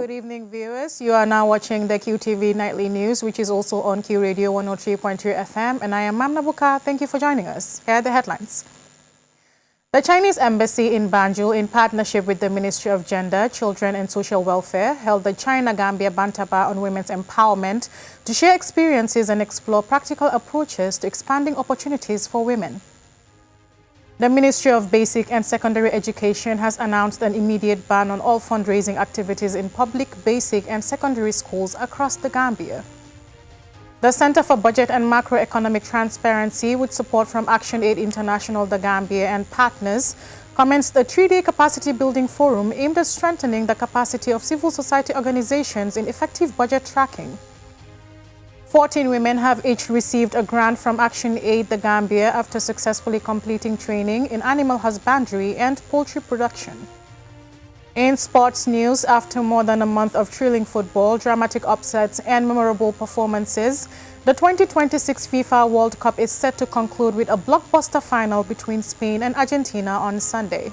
Good evening, viewers. You are now watching the Qtv Nightly News, which is also on Q Radio 103.2 FM, and I am Mam Nabuka. Thank you for joining us. Here are the headlines. The Chinese Embassy in Banjul, in partnership with the Ministry of Gender, Children and Social Welfare, held the China-Gambia Bantaba on women's empowerment to share experiences and explore practical approaches to expanding opportunities for women. The Ministry of Basic and Secondary Education has announced an immediate ban on all fundraising activities in public, basic and secondary schools across the Gambia. The Center for Budget and Macroeconomic Transparency, with support from Action Aid International, the Gambia and partners, commenced a 3-day capacity building forum aimed at strengthening the capacity of civil society organizations in effective budget tracking. 14 women have each received a grant from Action Aid the Gambia after successfully completing training in animal husbandry and poultry production. In sports news, after more than a month of thrilling football, dramatic upsets and memorable performances, the 2026 FIFA World Cup is set to conclude with a blockbuster final between Spain and Argentina on Sunday.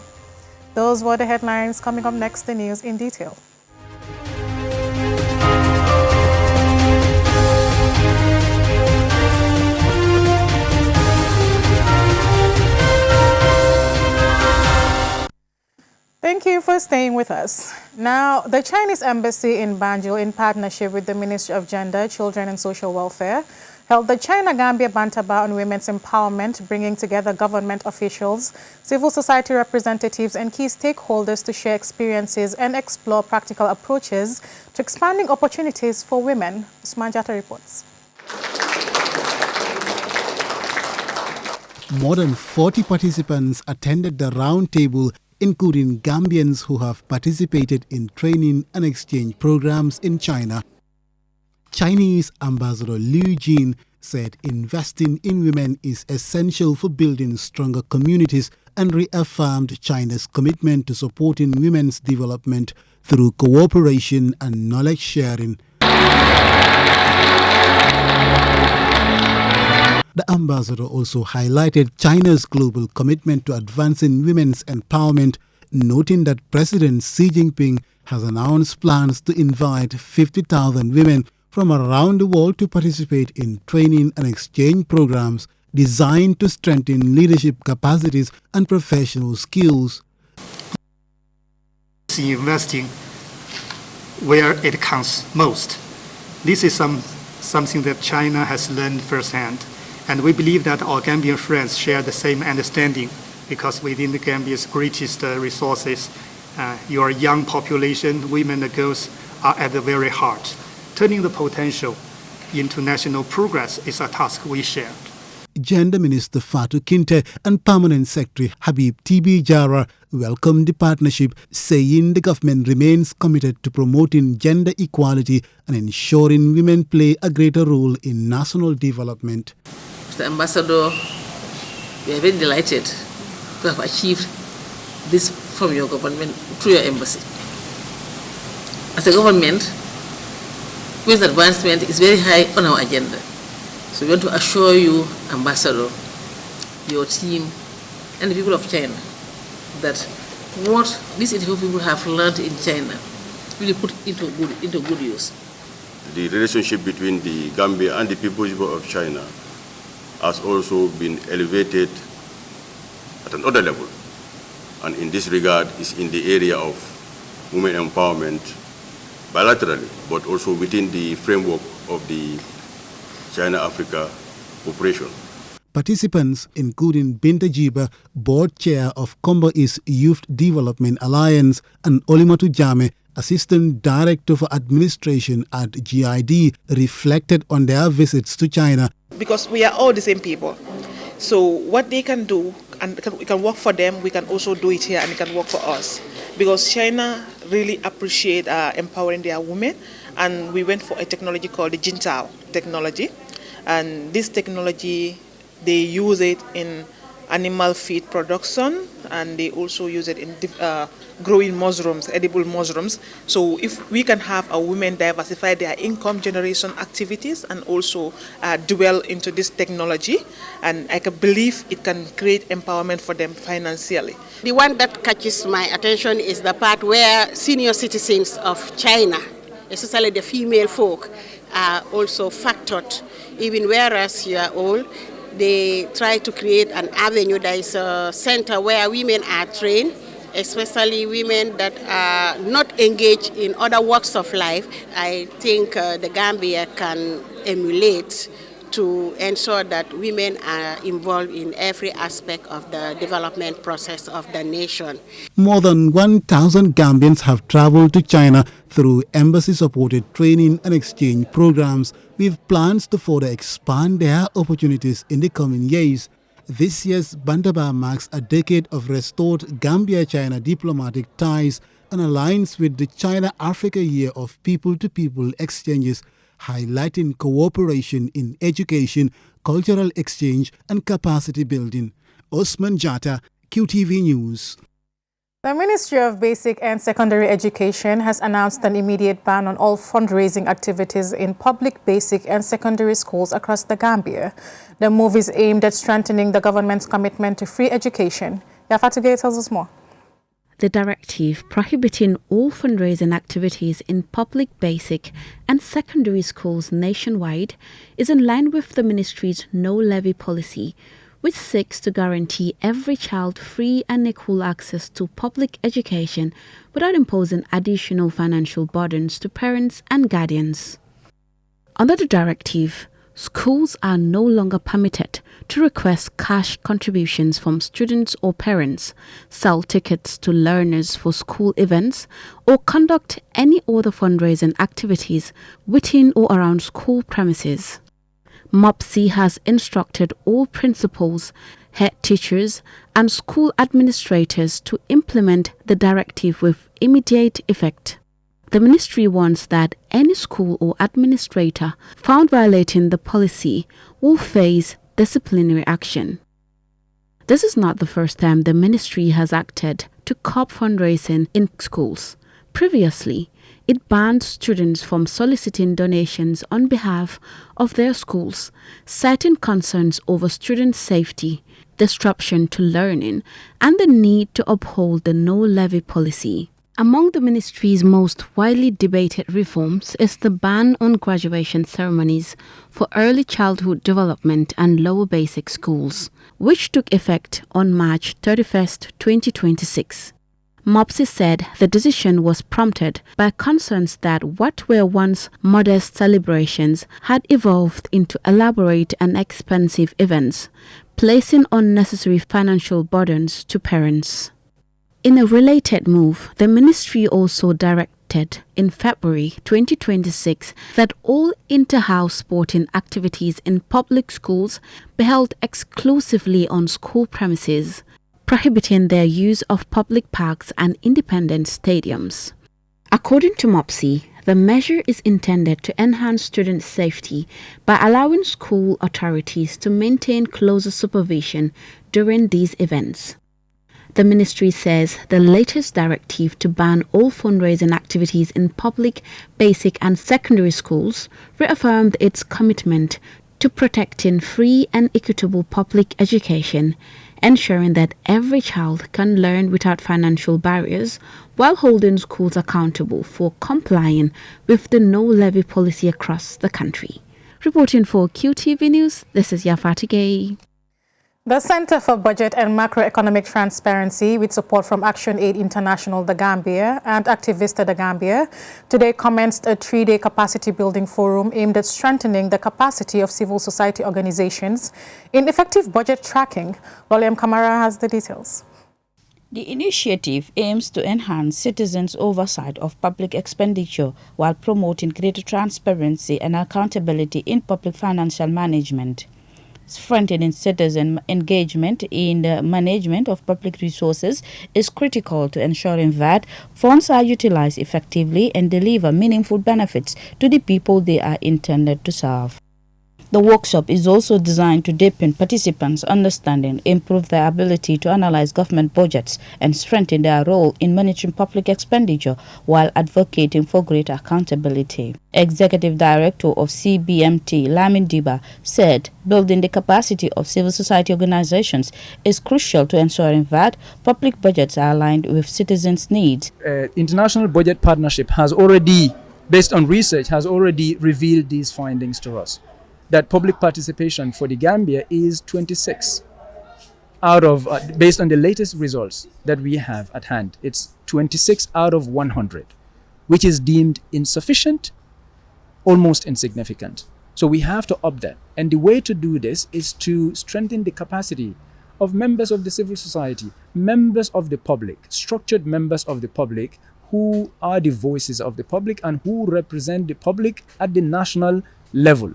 Those were the headlines. Coming up next, the news in detail. Thank you for staying with us. Now, the Chinese Embassy in Banjul, in partnership with the Ministry of Gender, Children and Social Welfare, held the China-Gambia Bantaba on women's empowerment, bringing together government officials, civil society representatives and key stakeholders to share experiences and explore practical approaches to expanding opportunities for women. Usman Jata reports. More than 40 participants attended the roundtable, including Gambians who have participated in training and exchange programs in China. Chinese Ambassador Liu Jin said investing in women is essential for building stronger communities and reaffirmed China's commitment to supporting women's development through cooperation and knowledge sharing. The ambassador also highlighted China's global commitment to advancing women's empowerment, noting that President Xi Jinping has announced plans to invite 50,000 women from around the world to participate in training and exchange programs designed to strengthen leadership capacities and professional skills. Investing where it counts most. This is something that China has learned firsthand. And we believe that our Gambian friends share the same understanding, because within the Gambia's greatest resources, your young population, women and girls, are at the very heart. Turning the potential into national progress is a task we share. Gender Minister Fatu Kinte and Permanent Secretary Habib TB Jara welcomed the partnership, saying the government remains committed to promoting gender equality and ensuring women play a greater role in national development. Mr. Ambassador, we are very delighted to have achieved this from your government through your embassy. As a government, women's advancement is very high on our agenda. So we want to assure you, Ambassador, your team, and the people of China, that what these people have learned in China will be put into good use. The relationship between the Gambia and the people of China has also been elevated at another level, and in this regard is in the area of women empowerment bilaterally, but also within the framework of the China-Africa cooperation. Participants, including Binta Jiba, Board Chair of Combo East Youth Development Alliance, and Olimatu Jame, Assistant Director for Administration at GID, reflected on their visits to China. Because we are all the same people. So what they can do, and we can work for them, we can also do it here and it can work for us. Because China really appreciate empowering their women, and we went for a technology called the Jintao technology. And this technology, they use it in animal feed production, and they also use it in growing mushrooms, edible mushrooms. So if we can have our women diversify their income generation activities and also dwell into this technology, and I can believe it can create empowerment for them financially. The one that catches my attention is the part where senior citizens of China, especially the female folk, are also factored. Even whereas you are old, they try to create an avenue. There is a center where women are trained, especially women that are not engaged in other walks of life. I think the Gambia can emulate to ensure that women are involved in every aspect of the development process of the nation. More than 1,000 Gambians have traveled to China through embassy-supported training and exchange programs with plans to further expand their opportunities in the coming years. This year's Bandaba marks a decade of restored Gambia-China diplomatic ties and aligns with the China-Africa Year of People-to-People exchanges, highlighting cooperation in education, cultural exchange and capacity building. Osman Jata, QTV News. The Ministry of Basic and Secondary Education has announced an immediate ban on all fundraising activities in public basic and secondary schools across the Gambia. The move is aimed at strengthening the government's commitment to free education. Yafatugay tells us more. The directive prohibiting all fundraising activities in public basic and secondary schools nationwide is in line with the ministry's no-levy policy, which seeks to guarantee every child free and equal access to public education without imposing additional financial burdens to parents and guardians. Under the directive, schools are no longer permitted to request cash contributions from students or parents, sell tickets to learners for school events, or conduct any other fundraising activities within or around school premises. MOPSI has instructed all principals, head teachers, and school administrators to implement the directive with immediate effect. The ministry warns that any school or administrator found violating the policy will face disciplinary action. This is not the first time the ministry has acted to curb fundraising in schools. Previously, it banned students from soliciting donations on behalf of their schools, citing concerns over student safety, disruption to learning, and the need to uphold the no-levy policy. Among the ministry's most widely debated reforms is the ban on graduation ceremonies for early childhood development and lower basic schools, which took effect on March 31st, 2026. MOPSI said the decision was prompted by concerns that what were once modest celebrations had evolved into elaborate and expensive events, placing unnecessary financial burdens to parents. In a related move, the ministry also directed in February 2026 that all inter-house sporting activities in public schools be held exclusively on school premises, prohibiting their use of public parks and independent stadiums. According to MOPSI, the measure is intended to enhance student safety by allowing school authorities to maintain closer supervision during these events. The ministry says the latest directive to ban all fundraising activities in public, basic and secondary schools reaffirmed its commitment to protecting free and equitable public education, ensuring that every child can learn without financial barriers while holding schools accountable for complying with the no-levy policy across the country. Reporting for QTV News, this is Yafatigay. The Center for Budget and Macroeconomic Transparency, with support from Action Aid International The Gambia and Activista The Gambia, today commenced a 3-day capacity building forum aimed at strengthening the capacity of civil society organizations in effective budget tracking. William Kamara has the details. The initiative aims to enhance citizens' oversight of public expenditure while promoting greater transparency and accountability in public financial management. Strengthening citizen engagement in the management of public resources is critical to ensuring that funds are utilized effectively and deliver meaningful benefits to the people they are intended to serve. The workshop is also designed to deepen participants' understanding, improve their ability to analyze government budgets, and strengthen their role in monitoring public expenditure while advocating for greater accountability. Executive Director of CBMT, Lamin Diba, said building the capacity of civil society organizations is crucial to ensuring that public budgets are aligned with citizens' needs. International Budget Partnership has already, based on research, has already revealed these findings to us, that public participation for the Gambia is 26 out of, based on the latest results that we have at hand, it's 26 out of 100, which is deemed insufficient, almost insignificant. So we have to up that. And the way to do this is to strengthen the capacity of members of the civil society, members of the public, structured members of the public who are the voices of the public and who represent the public at the national level,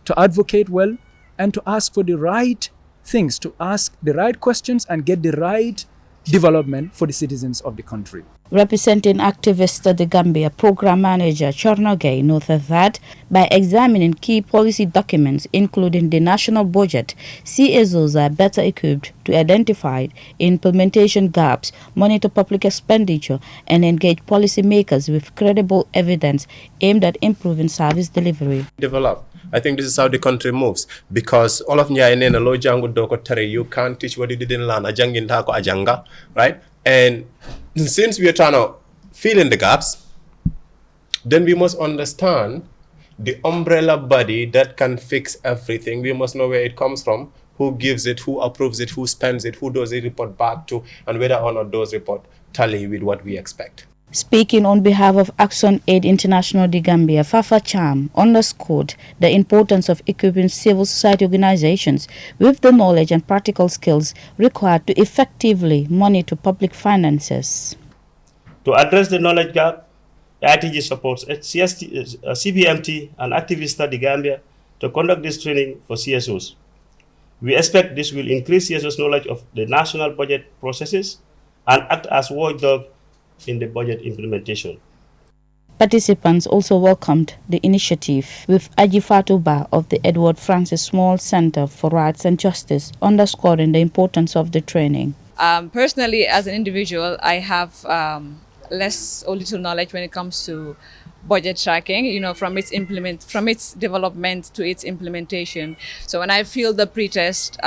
to advocate well and to ask for the right things, to ask the right questions and get the right development for the citizens of the country. Representing activists at the Gambia, Program Manager Chornogay noted that by examining key policy documents, including the national budget, CSOs are better equipped to identify implementation gaps, monitor public expenditure, and engage policymakers with credible evidence aimed at improving service delivery. Develop. I think this is how the country moves, because all of Nya and lo jangu doko tare, you can't teach what you didn't learn. Ajangin tako ajanga, right? And since we are trying to fill in the gaps, then we must understand the umbrella body that can fix everything. We must know where it comes from, who gives it, who approves it, who spends it, who does it report back to, and whether or not those reports tally with what we expect. Speaking on behalf of Action Aid International de Gambia, Fafa Cham underscored the importance of equipping civil society organizations with the knowledge and practical skills required to effectively monitor public finances. To address the knowledge gap, ITG supports CBMT and Activista de Gambia to conduct this training for CSOs. We expect this will increase CSOs' knowledge of the national budget processes and act as watchdog in the budget implementation. Participants also welcomed the initiative, with Aji Fatuba of the Edward Francis Small Center for Rights and Justice underscoring the importance of the training. Personally, as an individual, I have less or little knowledge when it comes to budget tracking, you know, from its development to its implementation. So when I feel the pretest,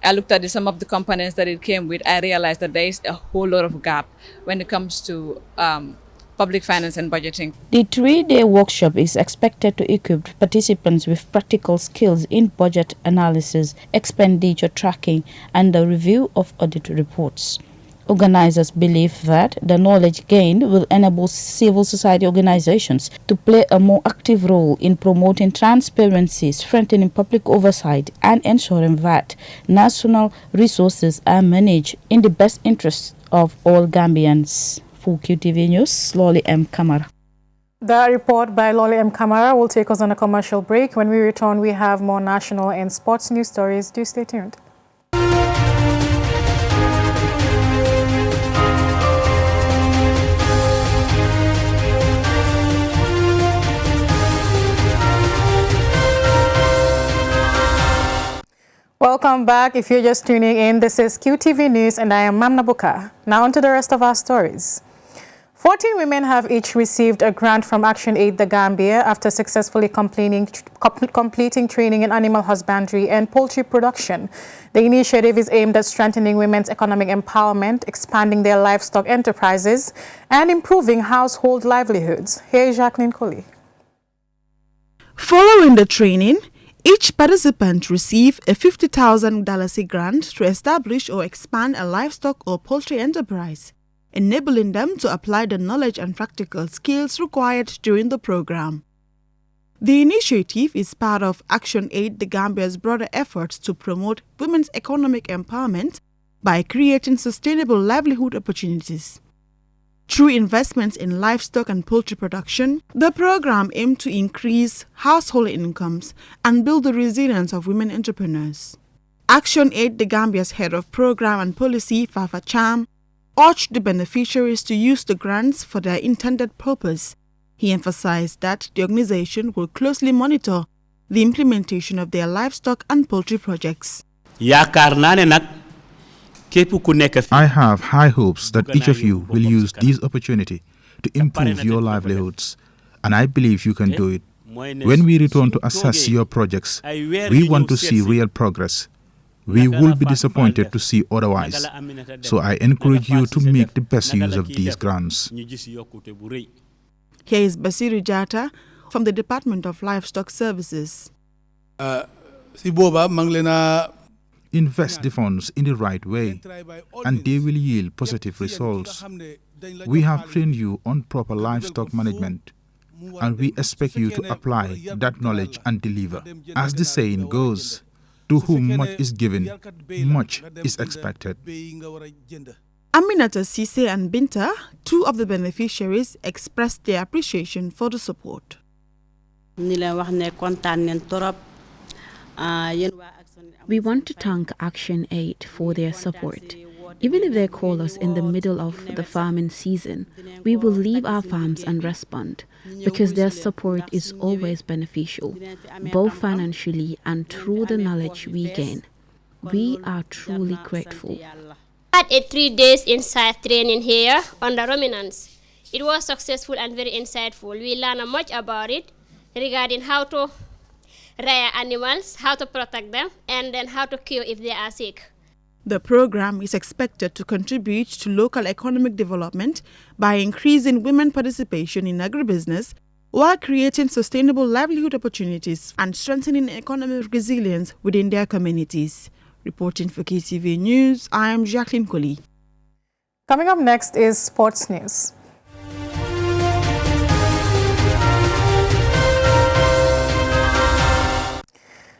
I looked at some of the components that it came with. I realized that there is a whole lot of gap when it comes to public finance and budgeting. The 3-day workshop is expected to equip participants with practical skills in budget analysis, expenditure tracking, and the review of audit reports. Organizers believe that the knowledge gained will enable civil society organizations to play a more active role in promoting transparency, strengthening public oversight, and ensuring that national resources are managed in the best interests of all Gambians. For Qtv News, Lolly M. Kamara. The report by Lolly M. Kamara will take us on a commercial break. When we return, we have more national and sports news stories. Do stay tuned. Welcome back. If you're just tuning in, this is QTV News and I am Mamna Buka. Now on to the rest of our stories. 14 women have each received a grant from Action Aid the Gambia after successfully completing training in animal husbandry and poultry production. The initiative is aimed at strengthening women's economic empowerment, expanding their livestock enterprises, and improving household livelihoods. Here is Jacqueline Colley. Following the training, each participant received a $50,000 grant to establish or expand a livestock or poultry enterprise, enabling them to apply the knowledge and practical skills required during the program. The initiative is part of Action Aid the Gambia's broader efforts to promote women's economic empowerment by creating sustainable livelihood opportunities. Through investments in livestock and poultry production, the program aimed to increase household incomes and build the resilience of women entrepreneurs. Action Aid the Gambia's head of program and policy, Fafa Cham, urged the beneficiaries to use the grants for their intended purpose. He emphasized that the organization will closely monitor the implementation of their livestock and poultry projects. I have high hopes that each of you will use this opportunity to improve your livelihoods, and I believe you can do it. When we return to assess your projects, we want to see real progress. We will be disappointed to see otherwise. So I encourage you to make the best use of these grants. Here is Basiru Jata from the Department of Livestock Services. Invest the funds in the right way, and they will yield positive results. We have trained you on proper livestock management, and we expect you to apply that knowledge and deliver. As the saying goes, to whom much is given, much is expected. Aminata Sise and Binta, two of the beneficiaries, expressed their appreciation for the support. We want to thank Action Aid for their support. Even if they call us in the middle of the farming season, we will leave our farms and respond, because their support is always beneficial, both financially and through the knowledge we gain. We are truly grateful. I had a 3 days inside training here on the ruminants. It was successful and very insightful. We learned much about it regarding how to rear animals, how to protect them, and then how to cure if they are sick. The program is expected to contribute to local economic development by increasing women participation in agribusiness while creating sustainable livelihood opportunities and strengthening economic resilience within their communities. Reporting for Qtv News, I am Jacqueline Coley. Coming up next is sports news.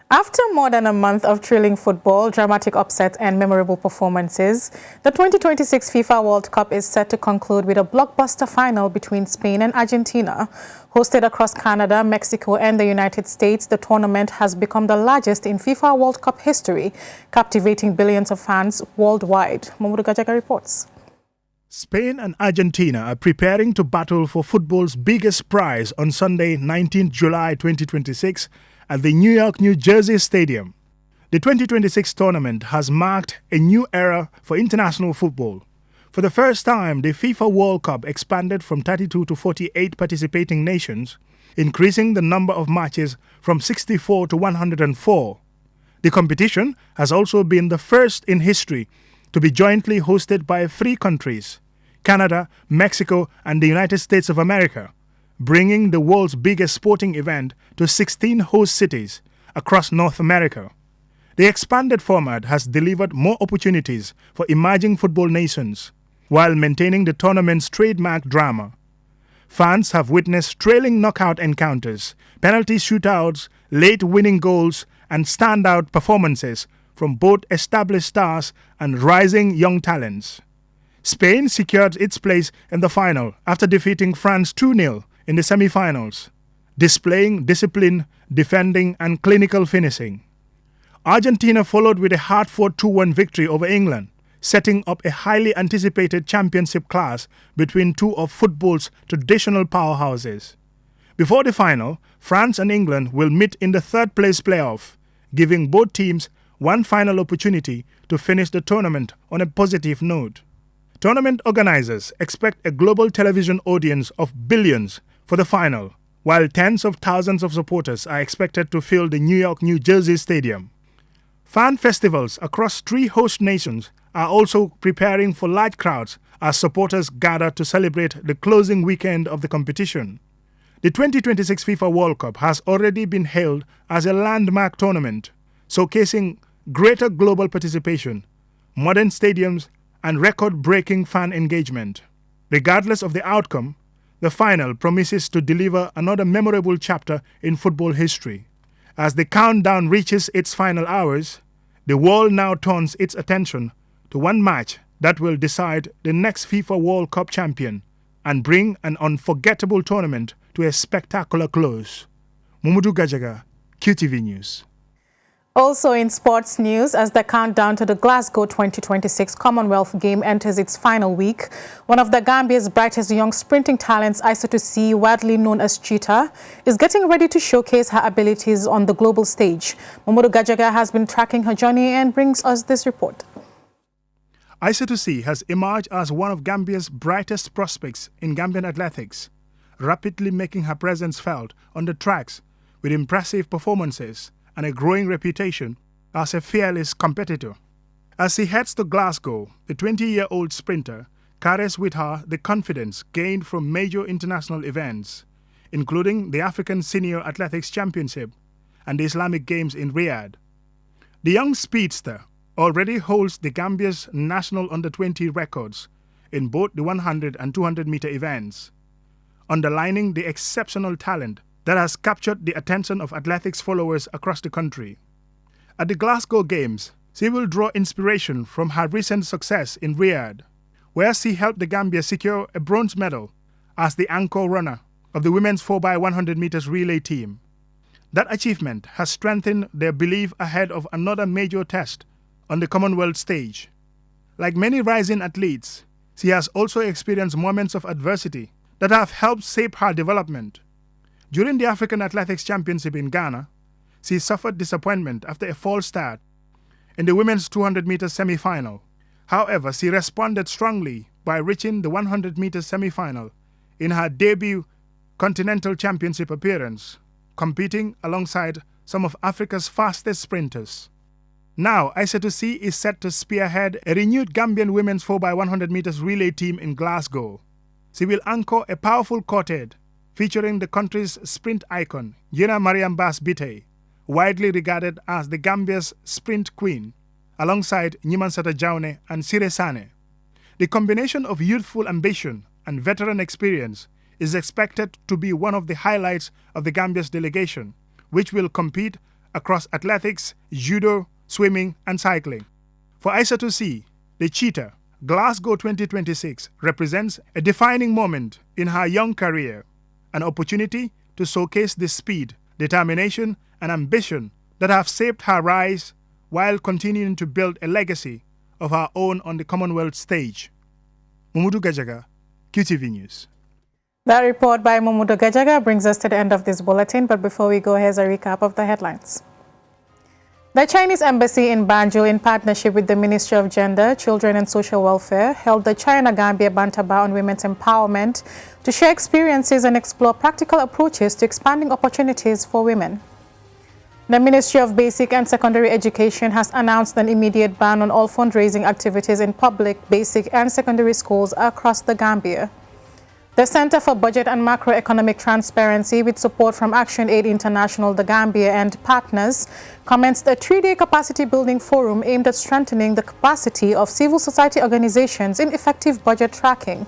After more than a month of thrilling football, dramatic upsets and memorable performances, the 2026 FIFA World Cup is set to conclude with a blockbuster final between Spain and Argentina. Hosted across Canada, Mexico and the United States, the tournament has become the largest in FIFA World Cup history, captivating billions of fans worldwide. Mamoudou Gajaga reports. Spain and Argentina are preparing to battle for football's biggest prize on Sunday, 19th July 2026, at the New York, New Jersey Stadium. The 2026 tournament has marked a new era for international football. For the first time, the FIFA World Cup expanded from 32 to 48 participating nations, increasing the number of matches from 64 to 104. The competition has also been the first in history to be jointly hosted by 3 countries, Canada, Mexico, and the United States of America, bringing the world's biggest sporting event to 16 host cities across North America. The expanded format has delivered more opportunities for emerging football nations, while maintaining the tournament's trademark drama. Fans have witnessed thrilling knockout encounters, penalty shootouts, late winning goals, and standout performances from both established stars and rising young talents. Spain secured its place in the final after defeating France 2-0 in the semi-finals, displaying discipline, defending, and clinical finishing. Argentina followed with a hard-fought 2-1 victory over England, setting up a highly anticipated championship clash between two of football's traditional powerhouses. Before the final, France and England will meet in the third-place playoff, giving both teams one final opportunity to finish the tournament on a positive note. Tournament organizers expect a global television audience of billions for the final, while tens of thousands of supporters are expected to fill the New York, New Jersey Stadium. Fan festivals across 3 host nations are also preparing for large crowds as supporters gather to celebrate the closing weekend of the competition. The 2026 FIFA World Cup has already been hailed as a landmark tournament, showcasing greater global participation, modern stadiums, and record-breaking fan engagement. Regardless of the outcome, the final promises to deliver another memorable chapter in football history. As the countdown reaches its final hours, the world now turns its attention to one match that will decide the next FIFA World Cup champion and bring an unforgettable tournament to a spectacular close. Mamoudou Gajaga, QTV News. Also in sports news, as the countdown to the Glasgow 2026 Commonwealth Game enters its final week, one of the Gambia's brightest young sprinting talents, Aissatou, widely known as Cheetah, is getting ready to showcase her abilities on the global stage. Mamadou Gajaga has been tracking her journey and brings us this report. Aissatou has emerged as one of Gambia's brightest prospects in Gambian athletics, rapidly making her presence felt on the tracks with impressive performances and a growing reputation as a fearless competitor. As she heads to Glasgow, the 20-year-old sprinter carries with her the confidence gained from major international events, including the African Senior Athletics Championship and the Islamic Games in Riyadh. The young speedster already holds the Gambia's national under-20 records in both the 100 and 200-meter events, underlining the exceptional talent that has captured the attention of athletics followers across the country. At the Glasgow Games, she will draw inspiration from her recent success in Riyadh, where she helped the Gambia secure a bronze medal as the anchor runner of the women's 4x100 meters relay team. That achievement has strengthened their belief ahead of another major test on the Commonwealth stage. Like many rising athletes, she has also experienced moments of adversity that have helped shape her development. During the African Athletics Championship in Ghana, she suffered disappointment after a false start in the women's 200-meter semi-final. However, she responded strongly by reaching the 100-meter semi-final in her debut Continental Championship appearance, competing alongside some of Africa's fastest sprinters. Now, Aissatou is set to spearhead a renewed Gambian women's 4x100 meters relay team in Glasgow. She will anchor a powerful quartet featuring the country's sprint icon, Yena Mariam Bass Bitey, widely regarded as the Gambia's sprint queen, alongside Nyimansata Jaune and Sire Sane. The combination of youthful ambition and veteran experience is expected to be one of the highlights of the Gambia's delegation, which will compete across athletics, judo, swimming, and cycling. For Aissatou, the Cheetah, Glasgow 2026 represents a defining moment in her young career, an opportunity to showcase the speed, determination, and ambition that have shaped her rise while continuing to build a legacy of her own on the Commonwealth stage. Mamadou Gajaga, QTV News. That report by Mamadou Gajaga brings us to the end of this bulletin, but before we go, here's a recap of the headlines. The Chinese Embassy in Banjul, in partnership with the Ministry of Gender, Children and Social Welfare, held the China-Gambia Bantaba on women's empowerment to share experiences and explore practical approaches to expanding opportunities for women. The Ministry of Basic and Secondary Education has announced an immediate ban on all fundraising activities in public, basic and secondary schools across the Gambia. The Center for Budget and Macroeconomic Transparency, with support from Action Aid International, the Gambia, and partners, commenced a 3-day capacity-building forum aimed at strengthening the capacity of civil society organizations in effective budget tracking.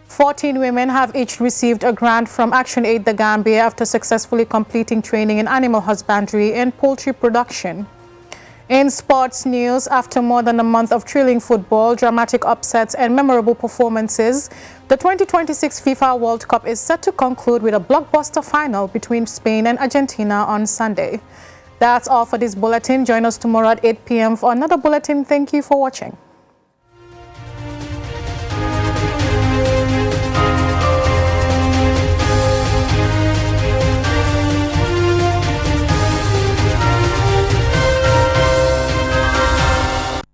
14 women have each received a grant from Action Aid the Gambia after successfully completing training in animal husbandry and poultry production. In sports news, after more than a month of thrilling football, dramatic upsets, and memorable performances, the 2026 FIFA World Cup is set to conclude with a blockbuster final between Spain and Argentina on Sunday. That's all for this bulletin. Join us tomorrow at 8 p.m. for another bulletin. Thank you for watching.